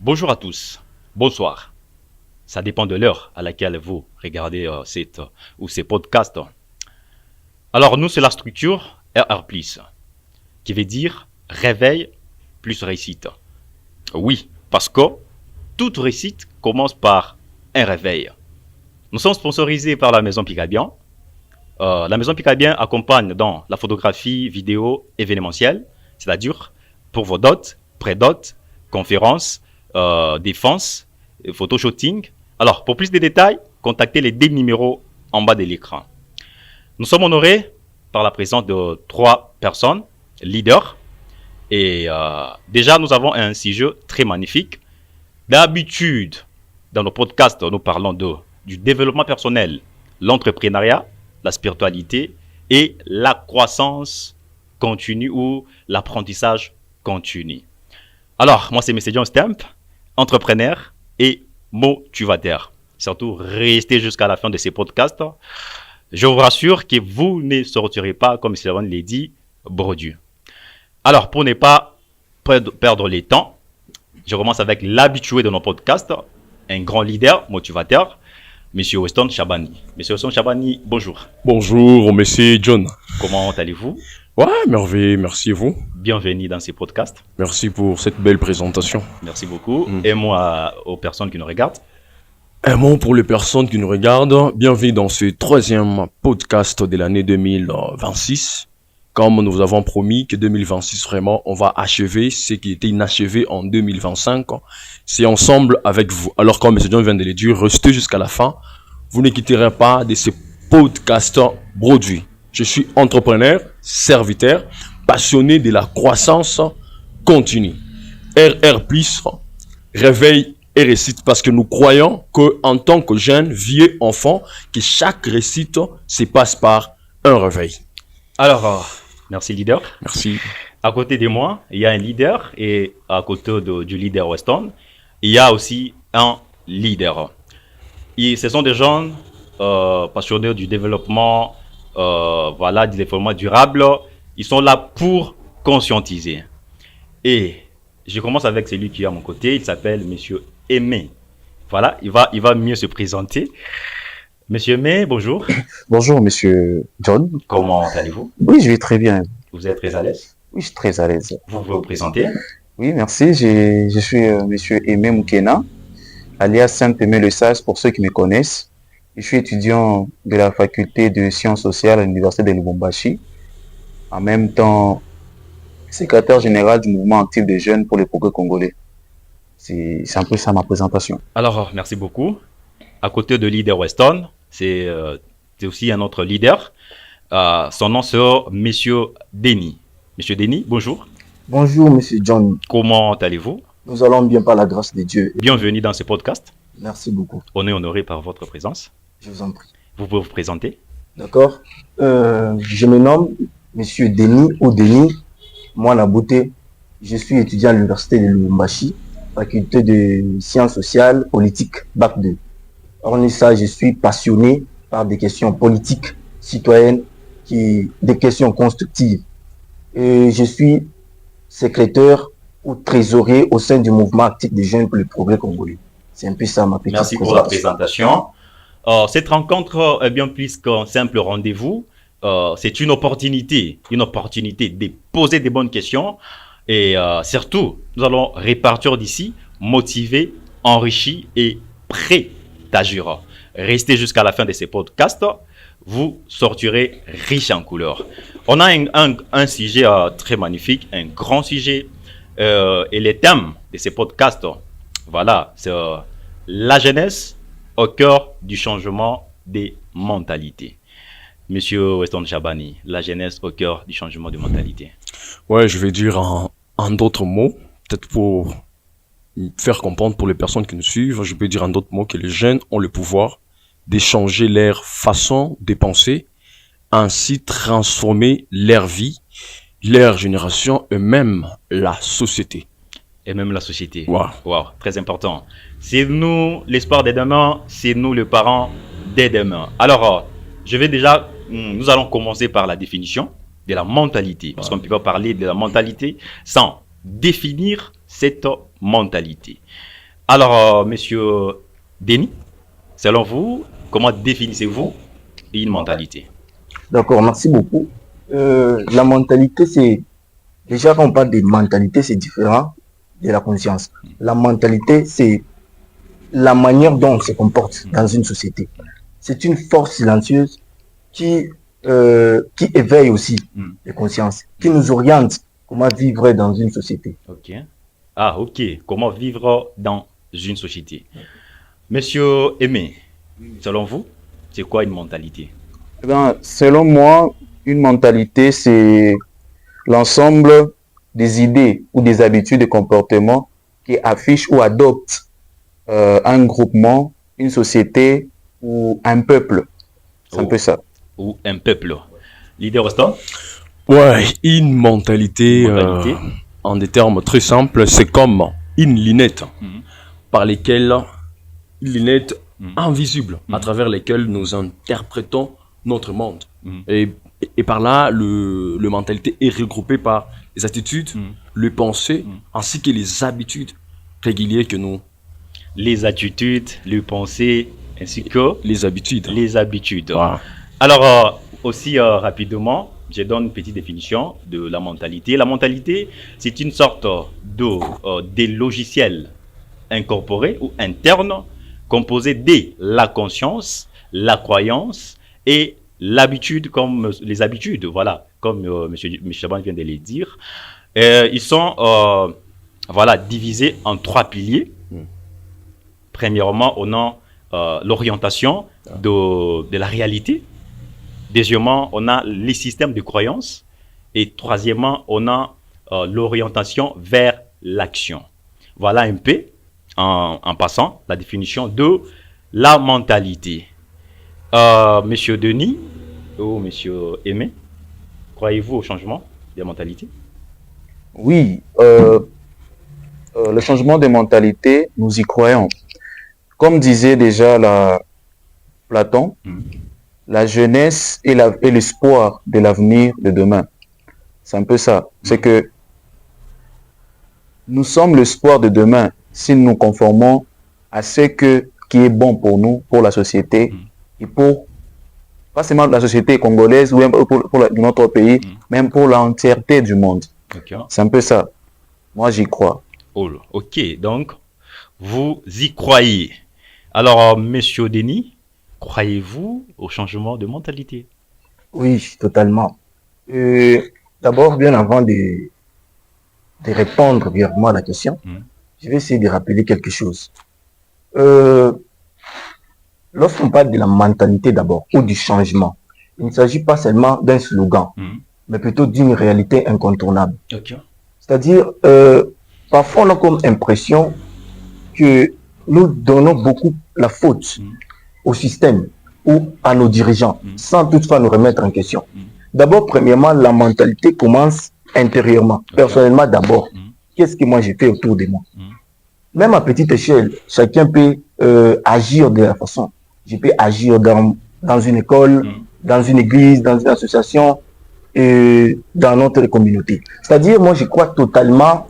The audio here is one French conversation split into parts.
Bonjour à tous, bonsoir. Ça dépend de l'heure à laquelle vous regardez ces podcasts. Alors nous, c'est la structure RR+, qui veut dire réveil plus réussite. Oui, parce que toute réussite commence par un réveil. Nous sommes sponsorisés par la Maison Picabien. La Maison Picabien accompagne dans la photographie, vidéo, événementielle, c'est-à-dire pour vos dots, pré-dots, conférences, défense, photoshooting. Alors, pour plus de détails, contactez les deux numéros en bas de l'écran. Nous sommes honorés par la présence de 3 personnes, leaders. Et déjà, nous avons un sujet très magnifique. D'habitude, dans nos podcasts, nous parlons du développement personnel, l'entrepreneuriat, la spiritualité et la croissance continue ou l'apprentissage continu. Alors, moi, c'est M. John Stamp, entrepreneur et motivateur. Surtout, restez jusqu'à la fin de ces podcasts. Je vous rassure que vous ne sortirez pas, comme Sylvain l'a dit, brodus. Alors, pour ne pas perdre le temps, je commence avec l'habitué de nos podcasts, un grand leader, motivateur, M. Weston Chabani. M. Weston Chabani, bonjour. Bonjour, monsieur John. Comment allez-vous? Ouais, merveilleux, merci à vous. Bienvenue dans ces podcasts. Merci pour cette belle présentation. Merci beaucoup. Et moi, aux personnes qui nous regardent. Un mot pour les personnes qui nous regardent. Bienvenue dans ce 3e podcast de l'année 2026. Comme nous vous avons promis que 2026, vraiment, on va achever ce qui était inachevé en 2025. C'est ensemble avec vous. Alors, comme M. John vient de le dire, restez jusqu'à la fin. Vous ne quitterez pas de ce podcast produit. Je suis entrepreneur, serviteur, passionné de la croissance continue. RR+, réveil et réussite, parce que nous croyons qu'en tant que jeunes, vieux, enfants, que chaque réussite se passe par un réveil. Alors, merci leader. Merci. À côté de moi, il y a un leader et à côté du leader Weston, il y a aussi un leader. Et ce sont des gens passionnés du développement, du développement durable. Ils sont là pour conscientiser. Et je commence avec celui qui est à mon côté. Il s'appelle Monsieur Aimé. Voilà, il va mieux se présenter. Monsieur Aimé, bonjour. Bonjour, monsieur John. Comment allez-vous? Oui, je vais très bien. Vous êtes très à l'aise? Oui, je suis très à l'aise. Vous vous présentez? Oui, merci. Je suis monsieur Aimé Moukena, alias Saint-Aimé Le Sage pour ceux qui me connaissent. Je suis étudiant de la faculté de sciences sociales à l'université de Lubumbashi. En même temps, secrétaire général du mouvement actif des jeunes pour le progrès congolais. C'est un peu ça ma présentation. Alors, merci beaucoup. À côté de leader Weston, c'est aussi un autre leader. Son nom c'est Monsieur Denis. Monsieur Denis, bonjour. Bonjour, monsieur John. Comment allez-vous? Nous allons bien par la grâce de Dieu. Bienvenue dans ce podcast. Merci beaucoup. On est honoré par votre présence. Je vous en prie. Vous pouvez vous présenter? D'accord. Je me nomme monsieur Denis ou Denis, moi la beauté. Je suis étudiant à l'université de Lubumbashi, faculté de sciences sociales, politiques, bac 2. Hormis ça, je suis passionné par des questions politiques, citoyennes, des questions constructives. Et je suis secrétaire ou trésorier au sein du mouvement actif des jeunes pour le progrès congolais. C'est un peu ça ma petite présentation. Merci pour la présentation. Cette rencontre est bien plus qu'un simple rendez-vous. C'est une opportunité de poser des bonnes questions. Et surtout, nous allons repartir d'ici motivés, enrichis et prêts d'agir. Restez jusqu'à la fin de ces podcasts. Vous sortirez riche en couleurs. On a un sujet très magnifique, un grand sujet. Et les thèmes de ces podcasts, voilà, c'est la jeunesse au cœur du changement des mentalités. Monsieur Weston Chabani, la jeunesse au cœur du changement de mentalité. Ouais, je vais dire en d'autres mots, peut-être pour faire comprendre pour les personnes qui nous suivent, je peux dire en d'autres mots que les jeunes ont le pouvoir d'échanger leur façon de penser, ainsi transformer leur vie, leur génération et même la société. Et même la société. Wow. Très important. C'est nous l'espoir des demain, c'est nous les parents des demain. Alors, nous allons commencer par la définition de la mentalité. Parce qu'on ne peut pas parler de la mentalité sans définir cette mentalité. Alors, monsieur Denis, selon vous, comment définissez-vous une mentalité? D'accord, merci beaucoup. La mentalité, c'est... Déjà, quand on parle de mentalité, c'est différent de la conscience. La mentalité, c'est la manière dont on se comporte dans une société. C'est une force silencieuse qui éveille aussi les consciences, qui nous oriente comment vivre dans une société. Ok. Ah, ok. Comment vivre dans une société? Monsieur Aimé, selon vous, c'est quoi une mentalité? Eh ben, selon moi, une mentalité, c'est l'ensemble des idées ou des habitudes de comportement qui affichent ou adoptent un groupement, une société ou un peuple. C'est un peu ça. Ou un peuple. L'idée restant? Ouais, une mentalité, Mentalité. en des termes très simples, c'est comme une lunette par lesquelles, une lunette invisible à travers lesquelles nous interprétons notre monde. Et par là, le mentalité est regroupée par les attitudes, les pensées, ainsi que les habitudes régulières que nous. Les attitudes, les pensées, ainsi que Les habitudes. les habitudes. Voilà. Alors, aussi rapidement, je donne une petite définition de la mentalité. La mentalité, c'est une sorte de logiciels incorporés ou internes composés de la conscience, la croyance et l'habitude, comme les habitudes, voilà, comme M. Chaban vient de les dire. Ils sont voilà, divisés en 3 piliers. Premièrement, on a l'orientation de la réalité. Deuxièmement, on a les systèmes de croyances. Et troisièmement, on a l'orientation vers l'action. Voilà un peu, en passant, la définition de la mentalité. Monsieur Denis ou Monsieur Aimé, croyez-vous au changement des mentalités? Oui, le changement de mentalité, nous y croyons. Comme disait déjà Platon, la jeunesse est l'espoir de l'avenir de demain. C'est un peu ça. C'est que nous sommes l'espoir de demain si nous nous conformons à ce qui est bon pour nous, pour la société, et pour, pas seulement la société congolaise ou même pour notre pays, même pour l'entièreté du monde. Okay. C'est un peu ça. Moi, j'y crois. Oh, ok, donc, vous y croyez. Alors, Monsieur Denis, croyez-vous au changement de mentalité? Oui, totalement. D'abord, bien avant de répondre directement à la question, je vais essayer de rappeler quelque chose. Lorsqu'on parle de la mentalité d'abord, ou du changement, il ne s'agit pas seulement d'un slogan, mais plutôt d'une réalité incontournable. Okay. C'est-à-dire, parfois on a comme impression que nous donnons beaucoup la faute au système ou à nos dirigeants, sans toutefois nous remettre en question. D'abord, premièrement, la mentalité commence intérieurement, personnellement d'abord. Qu'est-ce que moi j'ai fait autour de moi? Même à petite échelle, chacun peut agir de la façon. Je peux agir dans une école, dans une église, dans une association, et dans notre communauté. C'est-à-dire, moi je crois totalement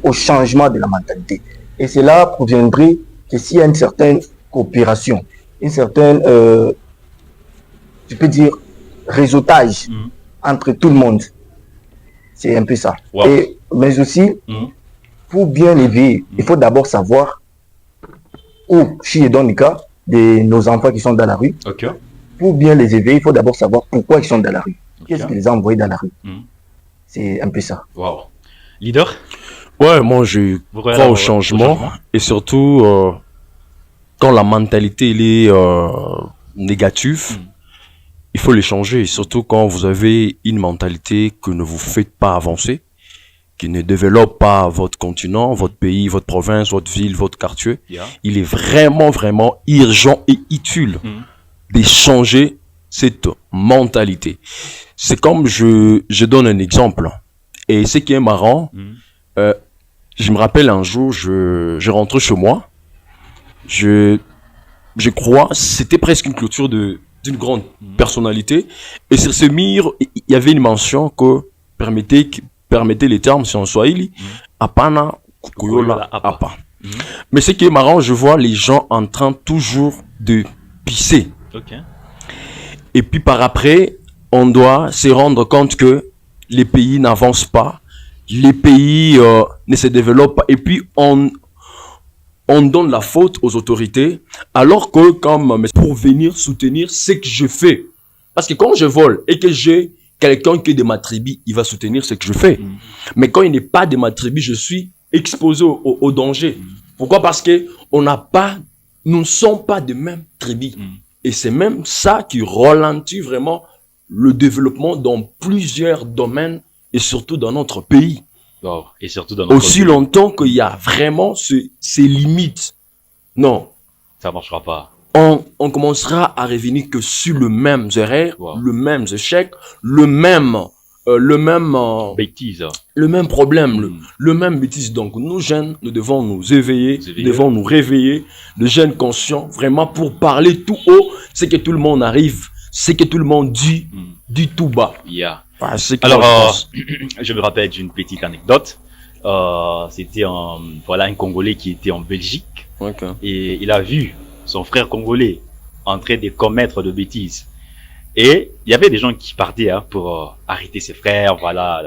au changement de la mentalité. Et cela proviendrait que s'il y a une certaine coopération, une certaine, je peux dire, réseautage entre tout le monde. C'est un peu ça. Wow. Mais aussi, pour bien l'éveiller, il faut d'abord savoir où, si dans le cas de nos enfants qui sont dans la rue, Okay. pour bien les éveiller, il faut d'abord savoir pourquoi ils sont dans la rue. Qu'est-ce qui les a envoyés dans la rue? C'est un peu ça. Wow. Leader? Ouais, moi je Vous crois croyez au changement, et surtout quand la mentalité elle est négative, il faut les changer. Surtout quand vous avez une mentalité que ne vous faites pas avancer, qui ne développe pas votre continent, votre pays, votre province, votre ville, votre quartier. Yeah. Il est vraiment, vraiment urgent et utile de changer cette mentalité. C'est comme je donne un exemple. Et ce qui est marrant, je me rappelle un jour, je rentrais chez moi. Je crois, c'était presque une clôture d'une grande personnalité. Et sur ce mur, il y avait une mention que permettait les termes, si en Swahili, apana Kukuyola Apa. Mais ce qui est marrant, je vois les gens en train toujours de pisser. Ok. Et puis par après, on doit se rendre compte que les pays n'avancent pas, les pays ne se développent pas. Et puis on donne la faute aux autorités, alors que comme pour venir soutenir ce que je fais. Parce que quand je vole et que j'ai quelqu'un qui est de ma tribu, il va soutenir ce que je fais. Mais quand il n'est pas de ma tribu, je suis exposé au danger. Pourquoi? Parce que nous ne sommes pas de même tribu. Et c'est même ça qui ralentit vraiment le développement dans plusieurs domaines et surtout dans notre pays. Bon, et surtout dans notre Aussi pays. longtemps qu'il y a vraiment ces limites. Non. Ça ne marchera pas. On commencera à revenir que sur le même erreur, Wow. le même échec, le même Bêtise. le même problème, le même bêtise. Donc, nous jeunes, nous devons nous éveiller, nous devons nous réveiller, les jeunes conscients, vraiment pour parler tout haut, c'est que tout le monde arrive, c'est que tout le monde dit tout bas. Yeah. Ah, c'est que Alors, moi, je pense. je me rappelle d'une petite anecdote. C'était un Congolais qui était en Belgique Ok. et il a vu son frère congolais en train de commettre de bêtises. Et il y avait des gens qui partaient pour arrêter ses frères, voilà.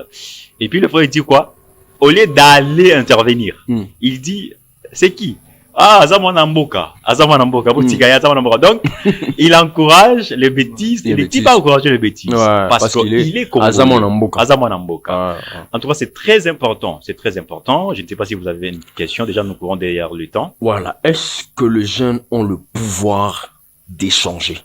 Et puis le frère il dit quoi? Au lieu d'aller intervenir, il dit c'est qui? Ah, Azamwana Mboka. Donc, il encourage les bêtises. Les Il ne dit bêtises. pas encourager les bêtises. Ouais, parce qu'il est congolais. Azamwana Mboka. Azamwana Mboka. Ah, En tout cas, c'est très important. C'est très important. Je ne sais pas si vous avez une question. Déjà, nous courons derrière le temps. Voilà. Est-ce que les jeunes ont le pouvoir d'échanger?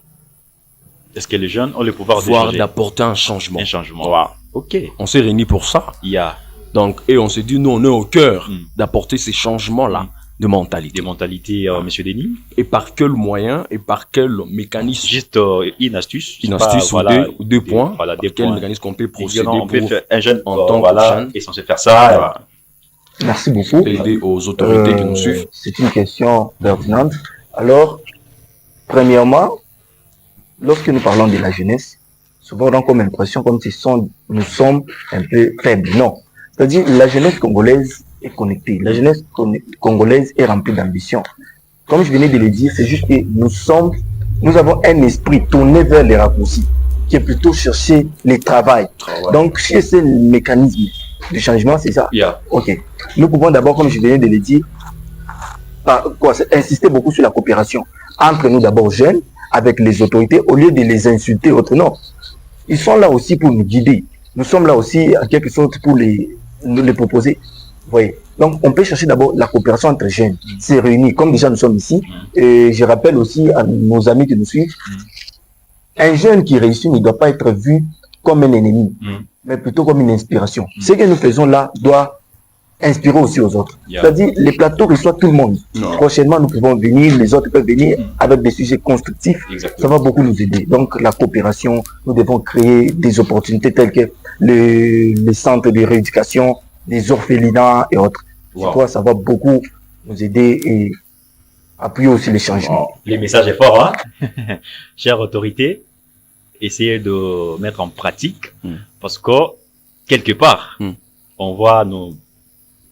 Est-ce que les jeunes ont le pouvoir Voire d'échanger d'apporter un changement. un changement? Wow. Ok. On s'est réunis pour ça. Il y a Donc, et on s'est dit, nous, on est au cœur Mm. d'apporter ces changements-là de mentalité. des mentalités, Monsieur Denis. Et par quel moyen et par quel mécanisme, Juste une astuce. une C'est pas, astuce voilà, ou deux points, Voilà, par des quel points. mécanisme qu'on peut Et procéder on peut pour faire un jeune en tant que voilà, jeune, est censé faire ça. Merci beaucoup. aider aux autorités qui nous suivent. C'est une question pertinente. Alors, premièrement, lorsque nous parlons de la jeunesse, souvent on a comme l'impression comme si nous sommes un peu faibles. Non. C'est-à-dire la jeunesse congolaise est connectée. La jeunesse congolaise est remplie d'ambition. Comme je venais de le dire, c'est juste que nous avons un esprit tourné vers les raccourcis, qui est plutôt chercher le travail. Donc, chez ces mécanismes de changement, c'est ça. Yeah. Ok. Nous pouvons d'abord, comme je venais de le dire, insister beaucoup sur la coopération entre nous d'abord jeunes, avec les autorités, au lieu de les insulter autrement. Ils sont là aussi pour nous guider. Nous sommes là aussi, en quelque sorte, pour nous les proposer. Vous voyez. Donc, on peut chercher d'abord la coopération entre jeunes, se réunir, comme déjà nous sommes ici. Et je rappelle aussi à nos amis qui nous suivent, un jeune qui réussit ne doit pas être vu comme un ennemi, mais plutôt comme une inspiration. Ce que nous faisons là doit inspirer aussi aux autres. Yeah. C'est-à-dire, les plateaux reçoivent tout le monde. Prochainement, nous pouvons venir, les autres peuvent venir avec des sujets constructifs. Exactement. Ça va beaucoup nous aider. Donc, la coopération, nous devons créer des opportunités telles que les centres de rééducation, les orphelinats et autres. Je Wow. crois que ça va beaucoup nous aider et appuyer aussi les changements. Le message est fort, hein? Chère autorité, essayez de mettre en pratique parce que quelque part, on voit nos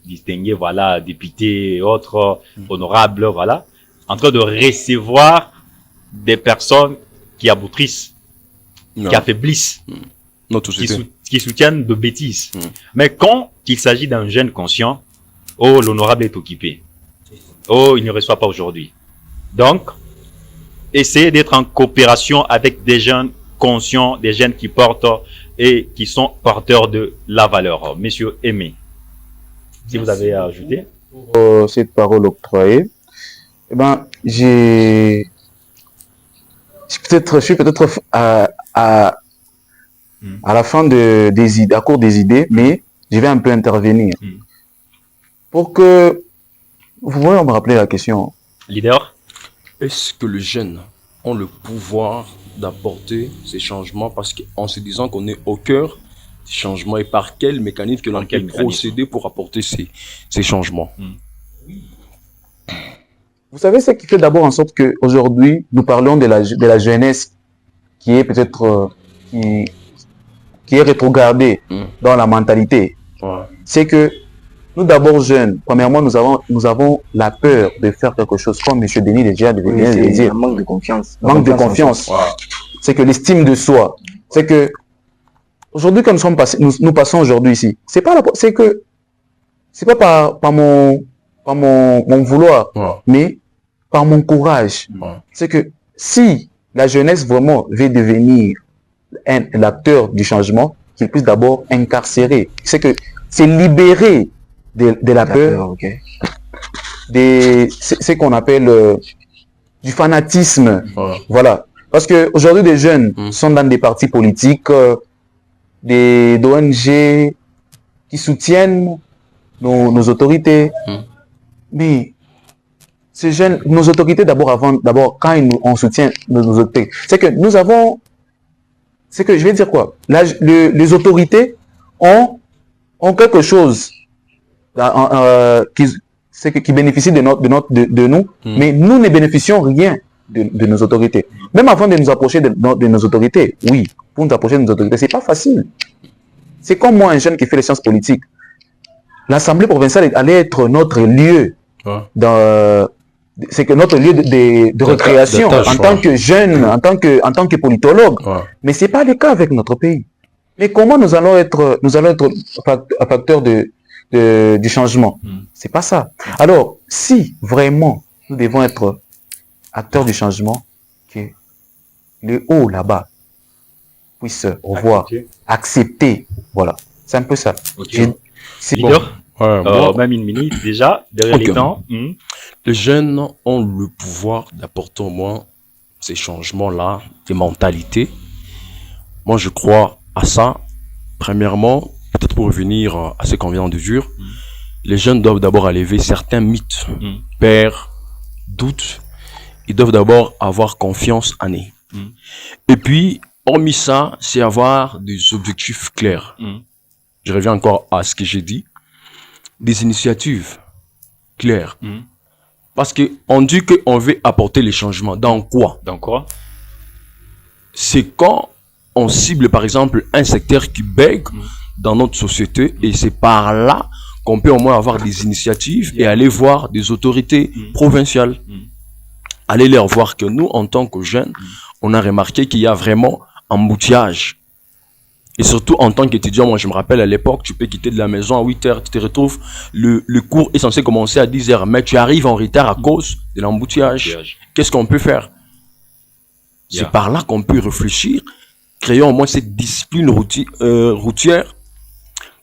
distingués, voilà, députés et autres honorables, voilà, en train de recevoir des personnes qui aboutissent, Non. qui affaiblissent, Notre société. qui soutiennent de bêtises. Mais quand il s'agit d'un jeune conscient, oh, l'honorable est occupé. Oh, il ne reçoit pas aujourd'hui. Donc, essayez d'être en coopération avec des jeunes conscients, des jeunes qui portent et qui sont porteurs de la valeur. Monsieur Aimé, si vous avez à ajouter. Pour cette parole octroyée, eh ben, je suis peut-être à la fin des idées, à court des idées, mais je vais un peu intervenir. Pour que vous pouvez me rappeler la question. Leader, Est-ce que les jeunes ont le pouvoir d'apporter ces changements parce qu'en se disant qu'on est au cœur des changements et par quel mécanisme que l'on peut procéder pour apporter ces changements? Vous savez ce qui fait d'abord en sorte qu'aujourd'hui, nous parlons de la jeunesse qui est peut-être qui est rétrogradée dans la mentalité. Ouais. C'est que Nous d'abord jeunes, premièrement, nous avons la peur de faire quelque chose, comme M. Denis déjà vient de le dire. Un manque de confiance. Manque de confiance. C'est que l'estime de soi. C'est que aujourd'hui, quand nous passons aujourd'hui ici, c'est pas par mon vouloir, mais par mon courage. C'est que si la jeunesse vraiment veut devenir l'acteur du changement, qu'il puisse d'abord incarcérer. C'est que c'est libérer de la peur, ce qu'on appelle du fanatisme. Voilà. Parce que aujourd'hui, des jeunes sont dans des partis politiques, des ONG qui soutiennent nos autorités. Mais ces jeunes, nos autorités d'abord, quand on soutient nos autorités, c'est que nous avons, c'est que je vais dire quoi, les autorités ont quelque chose qui bénéficie de nous, mais nous ne bénéficions rien de nos autorités. Même avant de nous approcher de nos autorités, oui, pour nous approcher de nos autorités, c'est pas facile. C'est comme moi, un jeune qui fait les sciences politiques. L'Assemblée provinciale allait être notre lieu c'est que notre lieu de récréation en tant que jeune, en tant que politologue. Mais c'est pas le cas avec notre pays. Mais comment nous allons être facteurs du changement? C'est pas ça. Alors, si vraiment nous devons être acteurs du changement, que le haut là-bas puisse revoir, accepter. Voilà. C'est un peu ça. C'est bon. Même une minute déjà, derrière les temps. Les jeunes ont le pouvoir d'apporter au moins ces changements-là, des mentalités. Moi, je crois à ça. Premièrement, peut-être pour revenir à ce qu'on vient de dire, les jeunes doivent d'abord enlever certains mythes, peurs, doutes. Ils doivent d'abord avoir confiance en eux. Et puis, hormis ça, c'est avoir des objectifs clairs. Je reviens encore à ce que j'ai dit. Des initiatives claires. Parce qu'on dit qu'on veut apporter les changements. Dans quoi? C'est quand on cible, par exemple, un secteur qui bègue dans notre société, et c'est par là qu'on peut au moins avoir des initiatives et aller voir des autorités provinciales. Aller leur voir que nous, en tant que jeunes, on a remarqué qu'il y a vraiment un embouteillage. Et surtout, en tant qu'étudiant, moi, je me rappelle à l'époque, tu peux quitter de la maison à 8 heures, tu te retrouves, le cours est censé commencer à 10 heures, mais tu arrives en retard à cause de l'embouteillage. Qu'est-ce qu'on peut faire? C'est par là qu'on peut réfléchir, créons au moins cette discipline routière,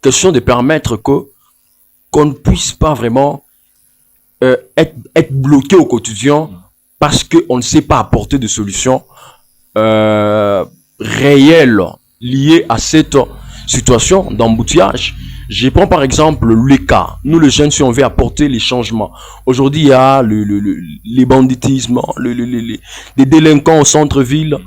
question de permettre qu'on ne puisse pas vraiment être bloqué au quotidien parce qu'on ne sait pas apporter de solutions réelles liées à cette situation d'embouteillage. Je prends par exemple le cas. Nous, les jeunes, si on veut apporter les changements. Aujourd'hui, il y a les banditismes, les délinquants au centre-ville.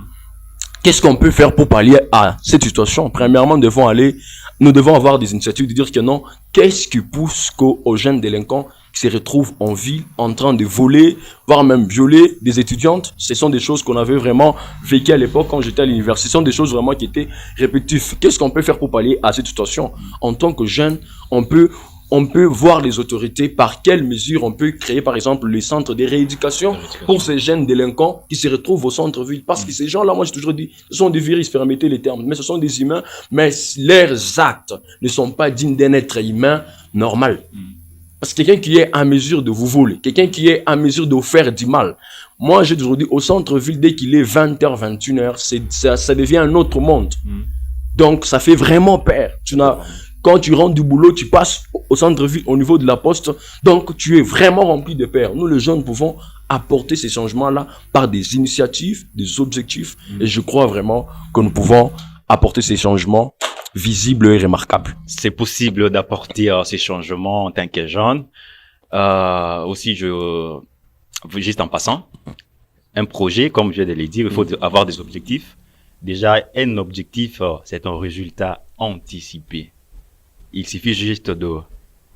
Qu'est-ce qu'on peut faire pour pallier à cette situation? Premièrement, nous devons avoir des initiatives de dire que non, qu'est-ce qui pousse aux jeunes délinquants qui se retrouvent en ville en train de voler, voire même violer des étudiantes? Ce sont des choses qu'on avait vraiment vécues à l'époque quand j'étais à l'université. Ce sont des choses vraiment qui étaient répétitives. Qu'est-ce qu'on peut faire pour pallier à cette situation? En tant que jeune, on peut voir les autorités par quelles mesures on peut créer, par exemple, les centres de rééducation pour ces jeunes délinquants qui se retrouvent au centre-ville. Parce que ces gens-là, moi, j'ai toujours dit, ce sont des virus, permettez les termes, mais ce sont des humains, mais leurs actes ne sont pas dignes d'un être humain normal. Parce que quelqu'un qui est en mesure de vous voler, quelqu'un qui est en mesure de vous faire du mal, moi, j'ai toujours dit, au centre-ville, dès qu'il est 20h, 21h, ça devient un autre monde. Donc, ça fait vraiment peur. Quand tu rentres du boulot, tu passes au centre-ville, au niveau de la poste. Donc, tu es vraiment rempli de peur. Nous, les jeunes, pouvons apporter ces changements-là par des initiatives, des objectifs. Et je crois vraiment que nous pouvons apporter ces changements visibles et remarquables. C'est possible d'apporter ces changements en tant que jeune. Aussi, juste en passant, un projet, comme je viens de le dire, il faut avoir des objectifs. Déjà, un objectif, c'est un résultat anticipé. Il suffit juste de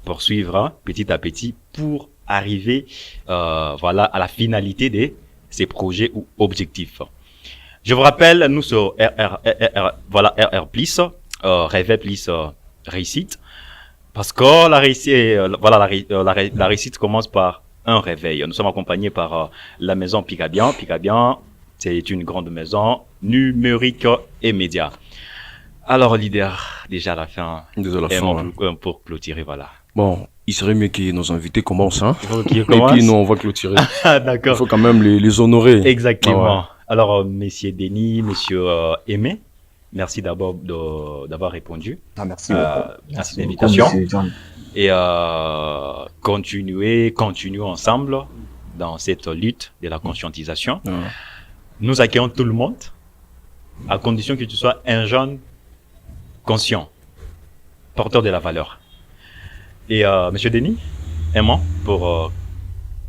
poursuivre petit à petit pour arriver à la finalité de ces projets ou objectifs. Je vous rappelle, nous sur RR+, Rêver plus réussite. Parce que la réussite, voilà, la réussite commence par un réveil. Nous sommes accompagnés par la maison Picabian. Picabian, c'est une grande maison numérique et média. Alors, leader, déjà à la fin, Déjà la fin, hein. Pour clôturer, voilà. Bon, il serait mieux que nos invités commencent, hein. Il faut qu'il Et commence. puis nous, on va clôturer. Ah, Il d'accord. faut quand même les honorer. Exactement. Ah ouais. Alors, messieurs Denis, monsieur Aimé, merci d'avoir répondu Ah, merci. à Merci cette beaucoup, invitation. monsieur John. Et continuons ensemble dans cette lutte de la conscientisation. Ah. Nous accueillons tout le monde, à condition que tu sois un jeune conscient, porteur de la valeur. Et monsieur Denis, un mot pour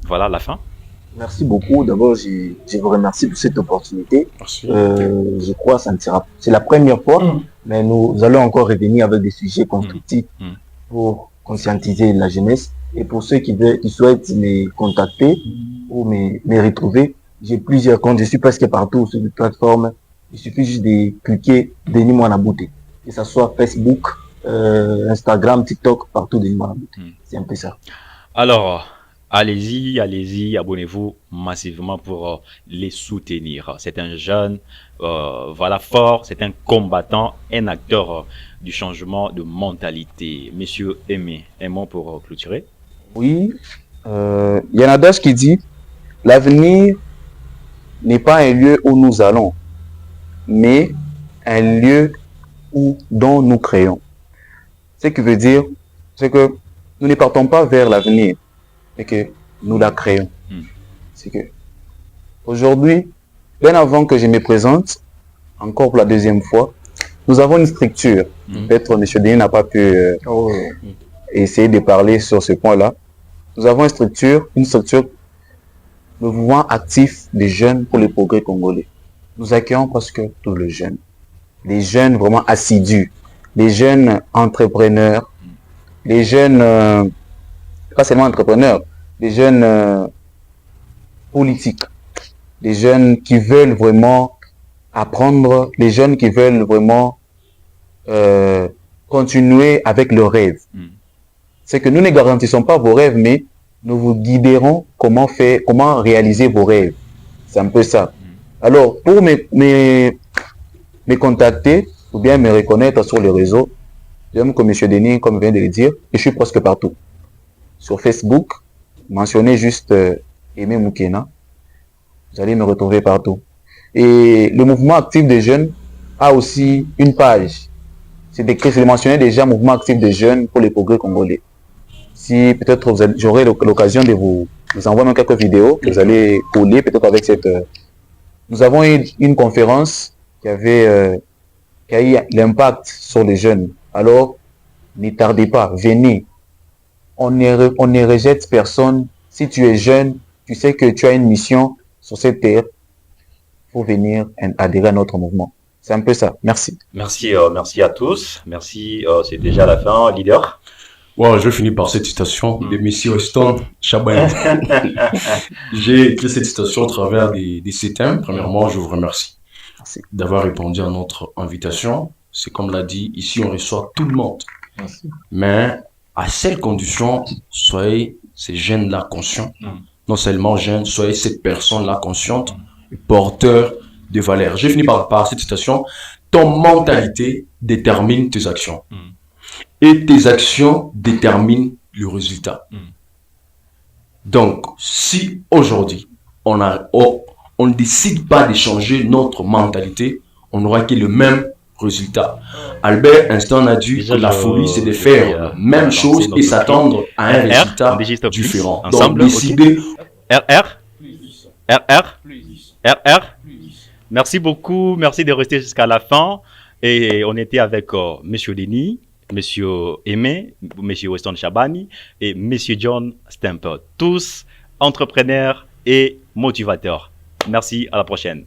voilà la fin. Merci beaucoup. D'abord, je vous remercie pour cette opportunité. Merci. Je crois que ça ne sera. C'est la première fois, mais nous allons encore revenir avec des sujets constructifs pour conscientiser la jeunesse. Et pour ceux qui souhaitent me contacter ou me retrouver, j'ai plusieurs comptes. Je suis presque partout sur les plateformes. Il suffit juste de cliquer Denis Mwanabouté. Que ce soit Facebook, Instagram, TikTok, partout Denis Mwanabouté. C'est un peu ça. Alors, allez-y, abonnez-vous massivement pour les soutenir. C'est un jeune, voilà, fort, c'est un combattant, un acteur du changement de mentalité. Monsieur Aimé, un mot pour clôturer. Oui, il y a un adage qui dit l'avenir n'est pas un lieu où nous allons, mais un lieu dont nous créons. Ce qui veut dire, c'est que nous ne partons pas vers l'avenir, mais que nous la créons. C'est que aujourd'hui, bien avant que je me présente, encore pour la deuxième fois, nous avons une structure. Peut-être M. Denis n'a pas pu essayer de parler sur ce point-là. Nous avons une structure, le mouvement actif des jeunes pour le progrès congolais. Nous accueillons presque tous les jeunes vraiment assidus, les jeunes entrepreneurs, les jeunes, pas seulement entrepreneurs, les jeunes politiques, les jeunes qui veulent vraiment apprendre, les jeunes qui veulent vraiment continuer avec leurs rêves. C'est que nous ne garantissons pas vos rêves, mais nous vous guiderons comment réaliser vos rêves. C'est un peu ça. Alors, pour me contacter ou bien me reconnaître sur les réseaux, j'aime que M. Denis, comme vient de le dire, je suis presque partout. Sur Facebook, mentionnez juste Aimé Moukena, vous allez me retrouver partout. Et le mouvement actif des jeunes a aussi une page. C'est mentionné déjà mouvement actif des jeunes pour les progrès congolais. Si peut-être j'aurai l'occasion de vous envoyer même quelques vidéos que vous allez coller peut-être avec cette... Nous avons eu une conférence qui a eu l'impact sur les jeunes. Alors, ne tardez pas, venez. On ne rejette personne. Si tu es jeune, tu sais que tu as une mission sur cette terre, il faut venir adhérer à notre mouvement. C'est un peu ça. Merci. Merci à tous. Merci, c'est déjà la fin, leader. Ouais, je vais finir par cette citation de M. Weston Chabani. J'ai écrit cette citation à travers des thèmes. Premièrement, je vous remercie d'avoir répondu à notre invitation. C'est comme l'a dit, ici on reçoit tout le monde. Merci. Mais à cette condition, soyez ces jeunes-là conscients. Non seulement jeunes, soyez cette personne-là consciente, porteur de valeur. J'ai fini par cette citation. Ton mentalité détermine tes actions. Et tes actions déterminent le résultat. Donc, si aujourd'hui, on ne décide pas de changer notre mentalité, on n'aura que le même résultat. Albert Einstein a dit que la folie, c'est de faire la même chose et s'attendre à un résultat différent. Donc, décider... RR. Merci beaucoup. Merci de rester jusqu'à la fin. Et on était avec Monsieur Denis, Monsieur Aimé, Monsieur Weston Chabani et Monsieur John Stemper. Tous entrepreneurs et motivateurs. Merci, à la prochaine.